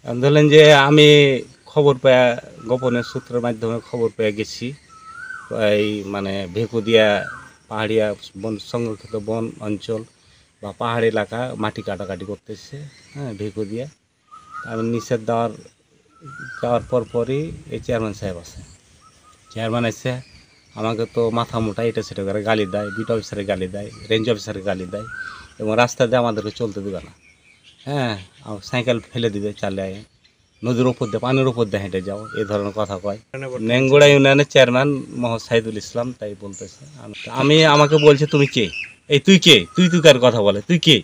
ধরলেন যে আমি খবর পেয়ে গোপনের সূত্রের মাধ্যমে খবর পেয়ে গেছি এই মানে ভেকুদিয়া পাহাড়িয়া বন সংরক্ষিত বন অঞ্চল বা পাহাড়ি এলাকা মাটি কাটাকাটি করতেছে, হ্যাঁ ভেকুদিয়া। আমি নিষেধ যাওয়ার পরই এই চেয়ারম্যান সাহেব আছে, চেয়ারম্যান এসে আমাকে তো মাথা মোটা এটা সেটা করে গালি দেয়, বিট অফিসারে গালি দেয়, রেঞ্জ অফিসারে গালি দেয় এবং রাস্তা দিয়ে আমাদেরকে চলতে দেবে না। হ্যাঁ, সাইকেল ফেলে দিবে, চালিয়ে নদীর উপর দিয়ে পানির উপর দিয়ে হেঁটে যাও, এই ধরনের কথা কয়। নেংগুড়া ইউনিয়নের চেয়ারম্যান মোহাম্মদ সাইদুল ইসলাম তাই বলতেছে। আমাকে বলছে তুমি কে, এই তুই কে, তুই কার কথা বলে, তুই কে?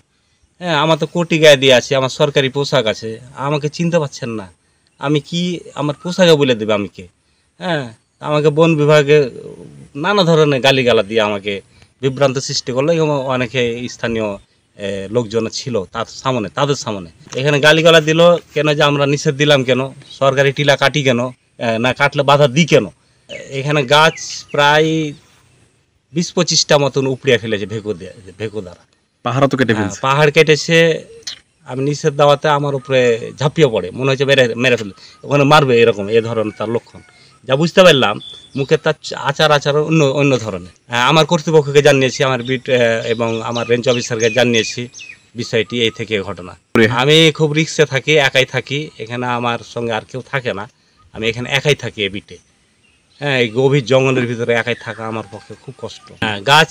হ্যাঁ, আমার তো কোটি গায়ে দিয়ে আছে, আমার সরকারি পোশাক আছে, আমাকে চিনতে পারছেন না, আমি কি, আমার পোশাকে বলে দেবে আমি কে? হ্যাঁ, আমাকে বন বিভাগে নানা ধরনের গালিগালা দিয়ে আমাকে বিভ্রান্ত সৃষ্টি করলো এবং অনেকে স্থানীয় লোকজন ছিল তাদের সামনে এখানে গালিগালা দিল কেন, যে আমরা নিষেধ দিলাম কেন, সরকারি টিলা কাটি কেন, না কাটলে বাধা দিই কেন। এখানে গাছ প্রায় 20-25টা মতন উপড়িয়ে ফেলেছে ভেকু দ্বারা। পাহাড় তো কেটে ফেলছে, পাহাড় কেটেছে। আমি নিষেধ দেওয়াতে আমার উপরে ঝাঁপিয়ে পড়ে, মনে হচ্ছে মেরে ফেলে, ওখানে মারবে, এরকম এ ধরনের তার লক্ষণ। যা বুঝতে পারলাম মুখে তার আচার অন্য ধরনের। আমার কর্তৃপক্ষকে জানিয়েছি, আমার বিট এবং আমার রেঞ্জ অফিসারকে জানিয়েছি বিষয়টি, এই থেকে ঘটনা। আমি খুব রিক্সে থাকি, একাই থাকি, এখানে আমার সঙ্গে আর কেউ থাকে না, আমি এখানে একাই থাকি এ বিটে। হ্যাঁ, এই গভীর জঙ্গলের ভিতরে একাই থাকা আমার পক্ষে খুব কষ্ট। হ্যাঁ, গাছ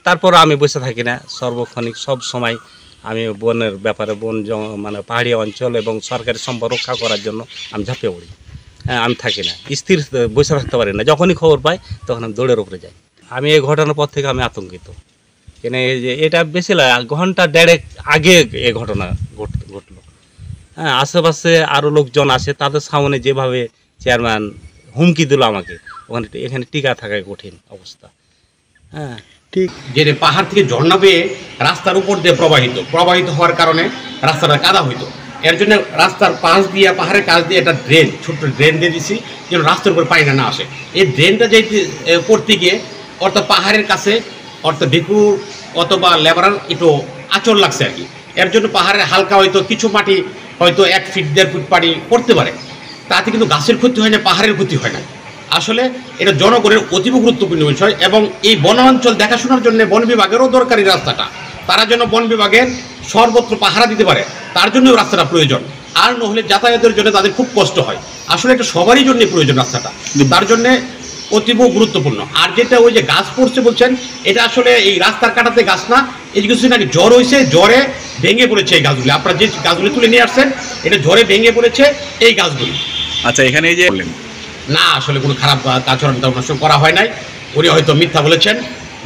তারপর আমি বসে থাকি না, সর্বক্ষণিক সব সময় আমি বনের ব্যাপারে মানে পাহাড়ি অঞ্চল এবং সরকারি সম্পদ রক্ষা করার জন্য আমি ঝাঁপিয়ে পড়ি। হ্যাঁ, আমি থাকি না, স্থির বসে থাকতে পারি না, যখনই খবর পাই তখন আমি দৌড়ের উপরে যাই। আমি এই ঘটনার পর থেকে আমি আতঙ্কিত, কেন এই যে এটা বেশি ঘন্টা দেড়েক আগে এ ঘটনা ঘটলো। হ্যাঁ, আশেপাশে আরও লোকজন আছে, তাদের সামনে যেভাবে চেয়ারম্যান হুমকি দিল আমাকে, এখানে টিকা থাকায় কঠিন অবস্থা। হ্যাঁ, ঠিক যে পাহাড় থেকে ঝর্ণা বেয়ে রাস্তার উপর দিয়ে প্রবাহিত হওয়ার কারণে রাস্তাটা কাদা হইতো। এর জন্য রাস্তার পাশ দিয়ে, পাহাড়ের কাছ দিয়ে একটা ড্রেন, ছোট্ট ড্রেন দিয়ে দিছি যেন রাস্তার উপর পানিটা না আসে। এই ড্রেনটা যেতে করতে গিয়ে অর্থাৎ পাহাড়ের কাছে অর্থাৎ ভেকু অথবা লেবারার একটু আঁচড় লাগছে আর কি। এর জন্য পাহাড়ের হালকা হয়তো কিছু মাটি হয়তো 1 ফিট 1.5 ফুট পানি পড়তে পারে, তাতে কিন্তু গাছের ক্ষতি হয় না, পাহাড়ের ক্ষতি হয় না। আসলে এটা জনগণের অতীব গুরুত্বপূর্ণ বিষয় এবং এই বনাঞ্চল দেখাশোনার জন্য বন বিভাগেরও দরকারি রাস্তাটা, তারা যেন বন বিভাগের সর্বত্র পাহারা দিতে পারে, তার জন্য রাস্তাটা প্রয়োজন। আর নহলে যাতায়াতের জন্য তাদের খুব কষ্ট হয়। আসলে এটা সবারই জন্য প্রয়োজন রাস্তাটা, তার জন্যে অতীব গুরুত্বপূর্ণ। আর যেটা ওই যে গাছ পড়ছে বলছেন, এটা আসলে এই রাস্তার কাটাতে গাছ না, এই কিছুদিন আগে জ্বর হয়েছে, জ্বরে ভেঙে পড়েছে এই গাছগুলি। আপনারা যে গাছগুলি তুলে নিয়ে আসছেন, এটা জ্বরে ভেঙে পড়েছে এই গাছগুলি। আচ্ছা, এখানে এই যে না, আসলে কোনো খারাপ আচরণ করা হয় নাই, উনি হয়তো মিথ্যা বলেছেন,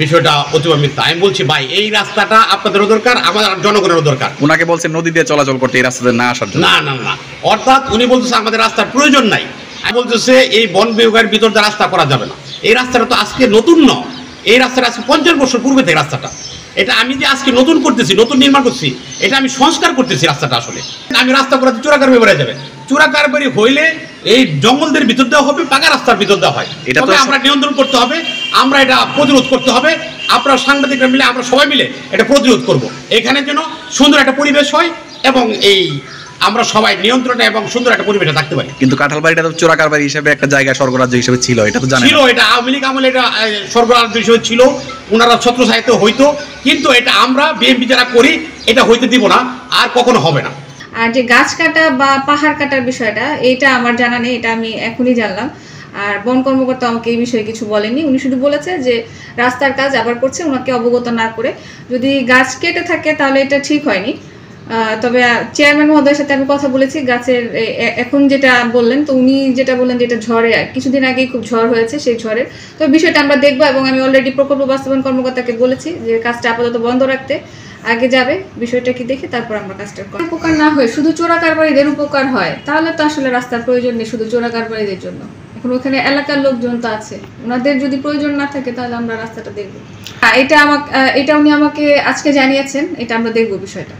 বিষয়টা অতীব মিথ্যা। আমি বলছি ভাই, এই রাস্তাটা আপনাদেরও দরকার, আমাদের জনগণেরও দরকার। ওনাকে বলছেন নদী দিয়ে চলাচল করতে, এই রাস্তাতে না আসার জন্য। না, অর্থাৎ উনি বলতেছে আমাদের রাস্তার প্রয়োজন নাই, আমি বলতেছে এই বন বিভাগের ভিতর দিয়ে রাস্তা করা যাবে না। এই রাস্তাটা তো আজকে নতুন নয়, এই রাস্তাটা আজকে 50 বছর পূর্বে থেকে রাস্তাটা, এটা আমি যে আজকে নতুন করতেছি, নতুন নির্মাণ করছি, এটা আমি সংস্কার করতেছি রাস্তাটা। আসলে আমি রাস্তা করাতে চোরাকারবারি বেড়ে যাবে, চোরাকারবারি হইলে এই জঙ্গলদের ভিতর দেওয়া হবে, পাকা রাস্তার ভিতর দেওয়া হয়, এটা তো আমরা নিয়ন্ত্রণ করতে হবে, আমরা এটা প্রতিরোধ করতে হবে। আপনারা সাংবাদিকরা মিলে, আমরা সবাই মিলে এটা প্রতিরোধ করব, এখানে যেন সুন্দর একটা পরিবেশ হয় এবং এই আমরা সবাই নিয়ন্ত্রণে এবং সুন্দর একটা পরিবেশে থাকতে পারি। কিন্তু কাঁঠালবাড়িটা তো চোরাকারবারি হিসেবে একটা জায়গা, স্বর্গরাজ্য হিসেবে ছিল, এটা তো জানেন। ছিল, এটা আওয়ামী লীগ আমলে এটা স্বর্গরাজ্য হিসেবে ছিল, ওনারা ছত্র সাহিত্য হইতো, কিন্তু এটা আমরা বিএনপি যারা করি এটা হইতে দিব না, আর কখনো হবে না। আর যে গাছ কাটা বা পাহাড় কাটার বিষয়টা, এটা আমার জানা নেই, এটা আমি এখনই জানলাম। আর বন কর্মকর্তা আমাকে এই বিষয়ে কিছু বলেনি, উনি শুধু বলেছে যে রাস্তার কাজ আবার করছে, ওনাকে অবগত না করে। যদি গাছ কেটে থাকে তাহলে এটা ঠিক হয়নি। তবে চেয়ারম্যান মহোদয়ের সাথে আমি কথা বলেছি গাছের, এখন যেটা বললেন, তো উনি যেটা বললেন যে এটা ঝড়ে, কিছুদিন আগেই খুব ঝড় হয়েছে, সেই ঝড়ের তো বিষয়টা আমরা দেখবো। এবং আমি অলরেডি প্রকল্প বাস্তবায়ন কর্মকর্তাকে বলেছি যে কাজটা আপাতত বন্ধ রাখতে, আগে যাবে বিষয়টা কি দেখে তারপর আমরা কাজটা করব। উপকার না হয় শুধু চোরাকারবারীদের উপকার হয়, তাহলে তো আসলে রাস্তার প্রয়োজন নেই শুধু চোরাকারবারীদের জন্য। এখন ওখানে এলাকার লোকজন তো আছে, ওনাদের যদি প্রয়োজন না থাকে তাহলে আমরা রাস্তাটা দেখবো। এটা উনি আমাকে আজকে জানিয়েছেন, এটা আমরা দেখবো বিষয়টা।